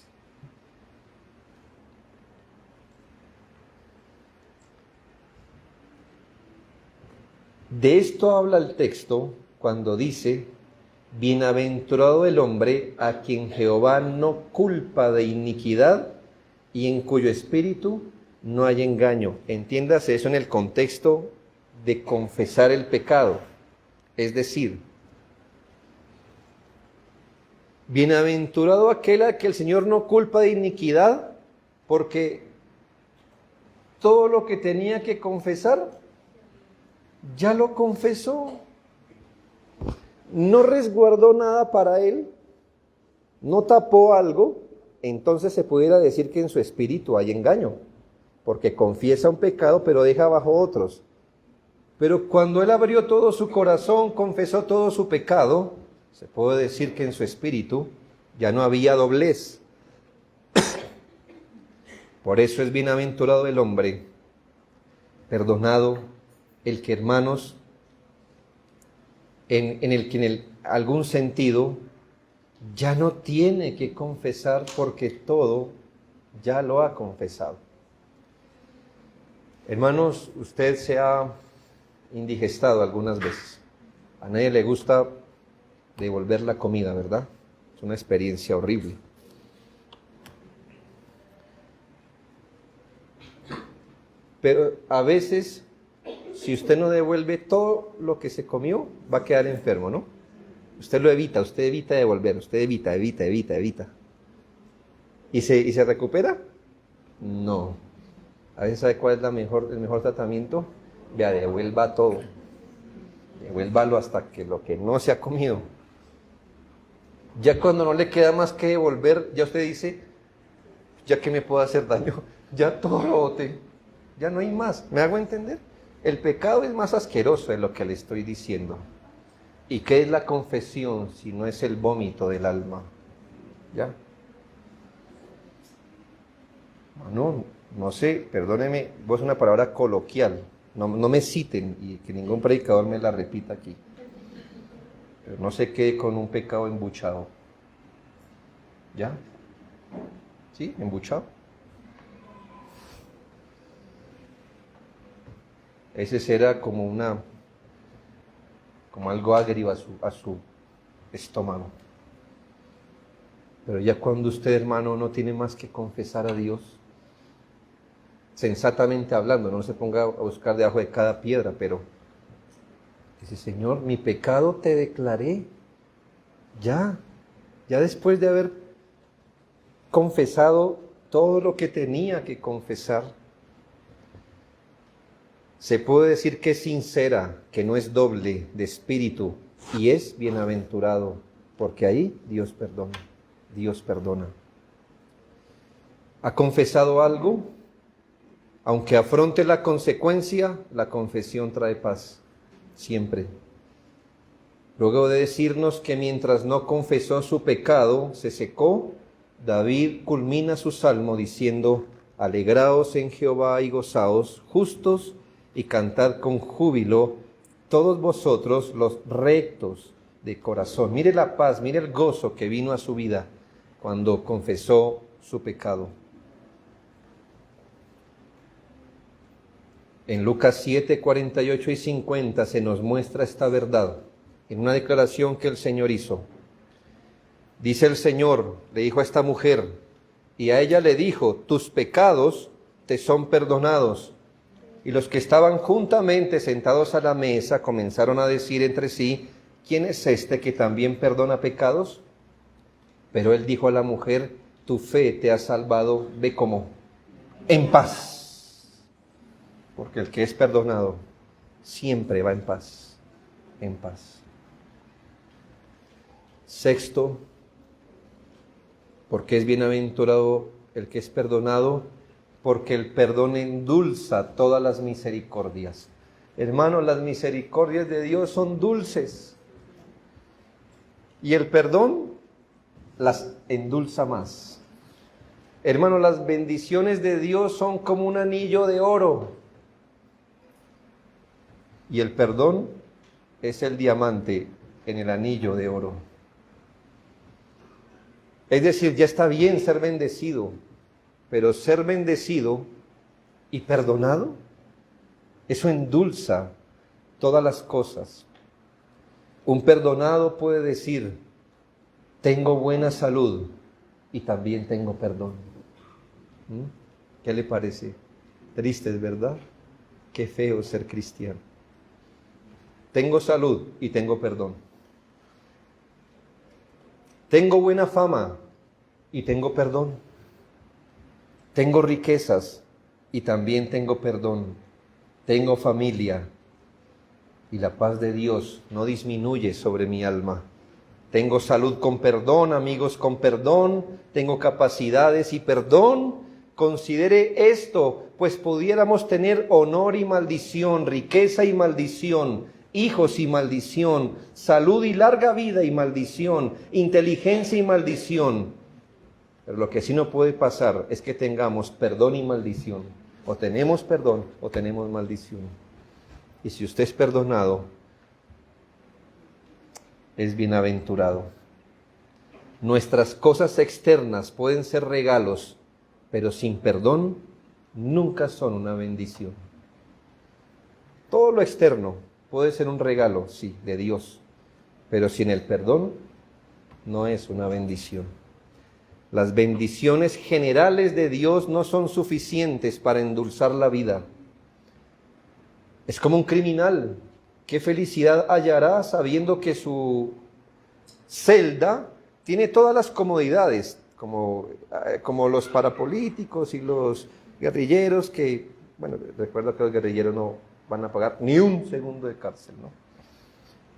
De esto habla el texto cuando dice: bienaventurado el hombre a quien Jehová no culpa de iniquidad y en cuyo espíritu no hay engaño. Entiéndase eso en el contexto de confesar el pecado. Es decir, bienaventurado aquel a que el Señor no culpa de iniquidad, porque todo lo que tenía que confesar, ya lo confesó. No resguardó nada para él, no tapó algo, entonces se pudiera decir que en su espíritu hay engaño, porque confiesa un pecado pero deja abajo otros. Pero cuando él abrió todo su corazón, confesó todo su pecado, se puede decir que en su espíritu ya no había doblez. Por eso es bienaventurado el hombre, perdonado, el que, hermanos, en algún sentido ya no tiene que confesar porque todo ya lo ha confesado. Hermanos, usted se ha indigestado algunas veces. A nadie le gusta devolver la comida, ¿verdad? Es una experiencia horrible. Pero a veces, si usted no devuelve todo lo que se comió, va a quedar enfermo, ¿no? Usted lo evita, usted evita devolver, usted evita. ¿Y se recupera? No. A veces, ¿sabe cuál es el mejor tratamiento? Vea, devuelva todo. Devuélvalo hasta que lo que no se ha comido. Ya cuando no le queda más que devolver, ya usted dice, ya que me puedo hacer daño, ya todo lo boté, ya no hay más. ¿Me hago entender? El pecado es más asqueroso de lo que le estoy diciendo. ¿Y qué es la confesión si no es el vómito del alma? ¿Ya? No sé, perdóneme, vos es una palabra coloquial. No me citen y que ningún predicador me la repita aquí. Pero no se quede con un pecado embuchado. ¿Ya? ¿Sí? ¿Embuchado? Ese será como algo agrio a su estómago. Pero ya cuando usted, hermano, no tiene más que confesar a Dios, sensatamente hablando, no se ponga a buscar debajo de cada piedra, pero dice, Señor, mi pecado te declaré. Ya después de haber confesado todo lo que tenía que confesar, se puede decir que es sincera, que no es doble de espíritu y es bienaventurado, porque ahí Dios perdona. ¿Ha confesado algo? Aunque afronte la consecuencia, la confesión trae paz, siempre. Luego de decirnos que mientras no confesó su pecado, se secó, David culmina su salmo diciendo, alegraos en Jehová y gozaos, justos, y cantad con júbilo, todos vosotros los rectos de corazón. Mire la paz, mire el gozo que vino a su vida cuando confesó su pecado. En Lucas 7, 48 y 50 se nos muestra esta verdad en una declaración que el Señor hizo. Dice el Señor, le dijo a esta mujer, y a ella le dijo, tus pecados te son perdonados. Y los que estaban juntamente sentados a la mesa comenzaron a decir entre sí, ¿quién es este que también perdona pecados? Pero él dijo a la mujer, tu fe te ha salvado, ve cómo, en paz. Porque el que es perdonado siempre va en paz, en paz. Sexto, porque es bienaventurado el que es perdonado, porque el perdón endulza todas las misericordias. Hermanos, las misericordias de Dios son dulces y el perdón las endulza más. Hermanos, las bendiciones de Dios son como un anillo de oro y el perdón es el diamante en el anillo de oro. Es decir, ya está bien ser bendecido, pero ser bendecido y perdonado, eso endulza todas las cosas. Un perdonado puede decir, tengo buena salud y también tengo perdón. ¿Qué le parece? Triste, ¿verdad? Qué feo ser cristiano. Tengo salud y tengo perdón. Tengo buena fama y tengo perdón. Tengo riquezas y también tengo perdón. Tengo familia y la paz de Dios no disminuye sobre mi alma. Tengo salud con perdón, amigos con perdón, tengo capacidades y perdón. Considere esto, pues pudiéramos tener honor y maldición, riqueza y maldición, hijos y maldición, salud y larga vida y maldición, inteligencia y maldición. Pero lo que sí no puede pasar es que tengamos perdón y maldición. O tenemos perdón o tenemos maldición. Y si usted es perdonado, es bienaventurado. Nuestras cosas externas pueden ser regalos, pero sin perdón nunca son una bendición. Todo lo externo puede ser un regalo, sí, de Dios, pero sin el perdón no es una bendición. Las bendiciones generales de Dios no son suficientes para endulzar la vida. Es como un criminal. ¿Qué felicidad hallará sabiendo que su celda tiene todas las comodidades, como los parapolíticos y los guerrilleros que, bueno, recuerda que los guerrilleros no van a pagar ni un segundo de cárcel, ¿no?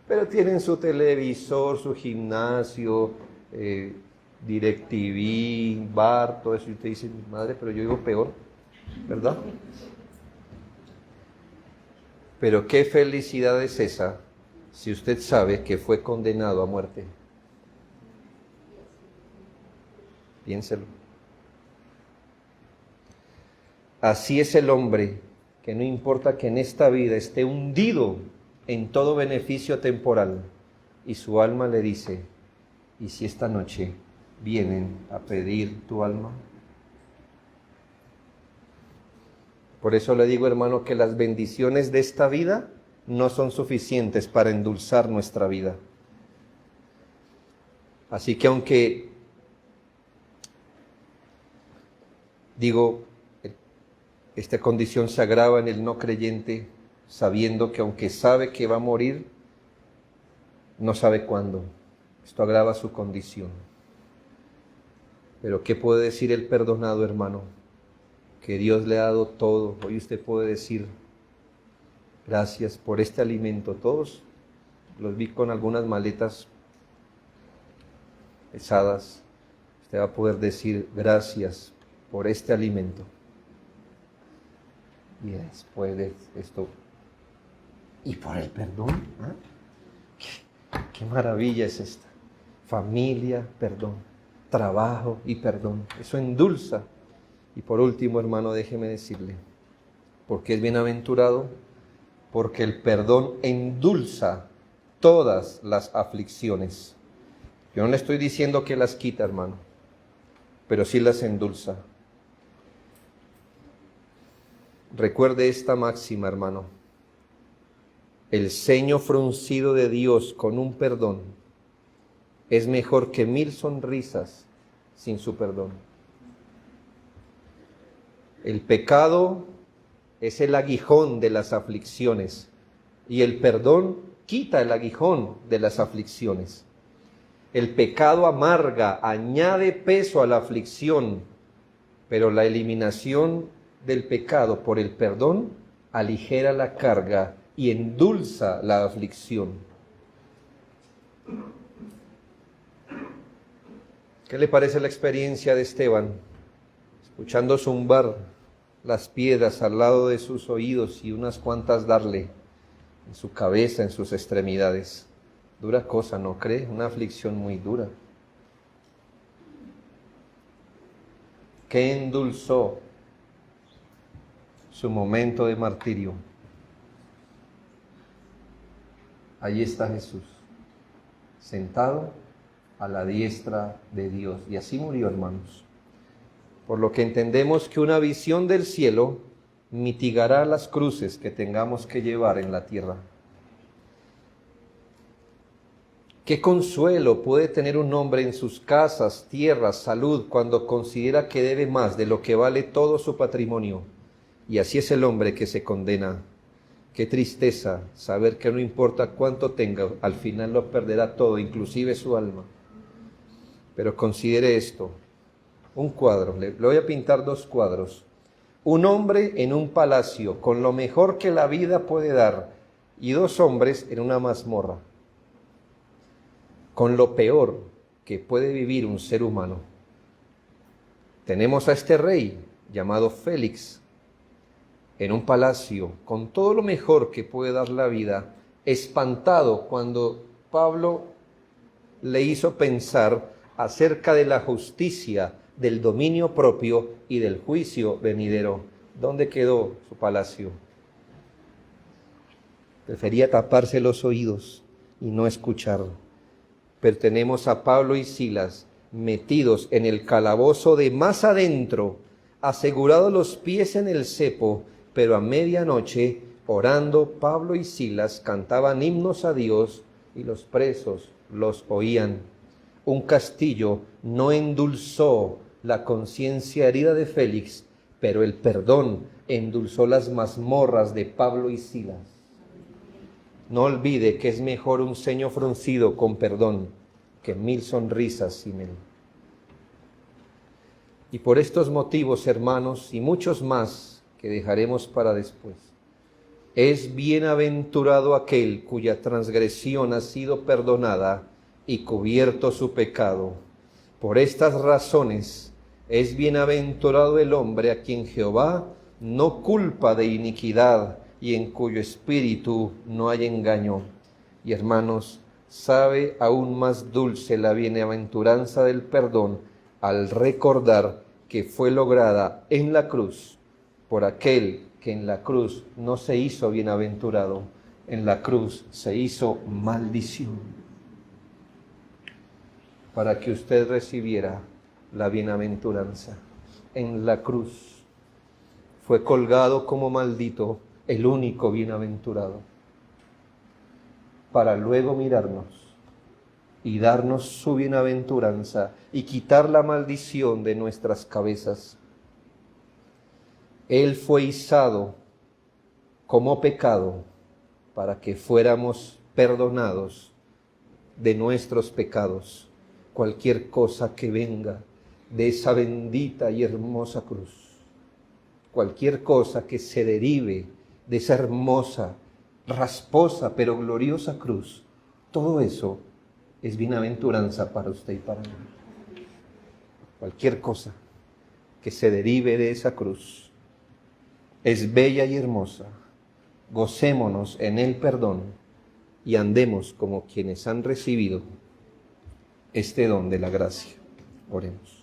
Pero tienen su televisor, su gimnasio, DirecTV, bar, todo eso. Y usted dice, madre, pero yo vivo peor, ¿verdad? Pero qué felicidad es esa si usted sabe que fue condenado a muerte. Piénselo. Así es el hombre, que no importa que en esta vida esté hundido en todo beneficio temporal, y su alma le dice, ¿y si esta noche vienen a pedir tu alma? Por eso le digo, hermano, que las bendiciones de esta vida no son suficientes para endulzar nuestra vida. Así que aunque, digo, esta condición se agrava en el no creyente, sabiendo que aunque sabe que va a morir, no sabe cuándo. Esto agrava su condición. Pero ¿qué puede decir el perdonado, hermano? Que Dios le ha dado todo. Hoy usted puede decir, gracias por este alimento. Todos los vi con algunas maletas pesadas. Usted va a poder decir, gracias por este alimento. Y después de esto, y por el perdón, ¿eh? ¿Qué maravilla es esta? Familia, perdón. Trabajo y perdón. Eso endulza. Y por último, hermano, déjeme decirle, ¿por qué es bienaventurado? Porque el perdón endulza todas las aflicciones. Yo no le estoy diciendo que las quita, hermano, pero sí las endulza. Recuerde esta máxima, hermano. El ceño fruncido de Dios con un perdón es mejor que 1000 sonrisas sin su perdón. El pecado es el aguijón de las aflicciones y el perdón quita el aguijón de las aflicciones. El pecado amarga, añade peso a la aflicción, pero la eliminación del pecado por el perdón aligera la carga y endulza la aflicción. ¿Qué le parece la experiencia de Esteban? Escuchando zumbar las piedras al lado de sus oídos y unas cuantas darle en su cabeza, en sus extremidades. Dura cosa, ¿no cree? Una aflicción muy dura. ¿Qué endulzó su momento de martirio? Allí está Jesús, sentado a la diestra de Dios. Y así murió, hermanos. Por lo que entendemos que una visión del cielo mitigará las cruces que tengamos que llevar en la tierra. ¿Qué consuelo puede tener un hombre en sus casas, tierras, salud, cuando considera que debe más de lo que vale todo su patrimonio? Y así es el hombre que se condena. Qué tristeza saber que no importa cuánto tenga, al final lo perderá todo, inclusive su alma. Pero considere esto. Un cuadro, le voy a pintar 2 cuadros. Un hombre en un palacio con lo mejor que la vida puede dar y 2 hombres en una mazmorra con lo peor que puede vivir un ser humano. Tenemos a este rey llamado Félix en un palacio con todo lo mejor que puede dar la vida, espantado cuando Pablo le hizo pensar acerca de la justicia, del dominio propio y del juicio venidero. ¿Dónde quedó su palacio? Prefería taparse los oídos y no escucharlo. Pero tenemos a Pablo y Silas metidos en el calabozo de más adentro, asegurados los pies en el cepo, pero a medianoche, orando, Pablo y Silas cantaban himnos a Dios y los presos los oían. Un castillo no endulzó la conciencia herida de Félix, pero el perdón endulzó las mazmorras de Pablo y Silas. No olvide que es mejor un ceño fruncido con perdón que 1000 sonrisas sin él. Y por estos motivos, hermanos, y muchos más que dejaremos para después, es bienaventurado aquel cuya transgresión ha sido perdonada y cubierto su pecado. Por estas razones es bienaventurado el hombre a quien Jehová no culpa de iniquidad y en cuyo espíritu no hay engaño. Y hermanos, sabe aún más dulce la bienaventuranza del perdón al recordar que fue lograda en la cruz por aquel que en la cruz no se hizo bienaventurado, en la cruz se hizo maldición, para que usted recibiera la bienaventuranza. En la cruz fue colgado como maldito el único bienaventurado, para luego mirarnos y darnos su bienaventuranza y quitar la maldición de nuestras cabezas. Él fue izado como pecado para que fuéramos perdonados de nuestros pecados. Cualquier cosa que venga de esa bendita y hermosa cruz, cualquier cosa que se derive de esa hermosa, rasposa, pero gloriosa cruz, todo eso es bienaventuranza para usted y para mí. Cualquier cosa que se derive de esa cruz es bella y hermosa. Gocémonos en el perdón y andemos como quienes han recibido este don de la gracia. Oremos.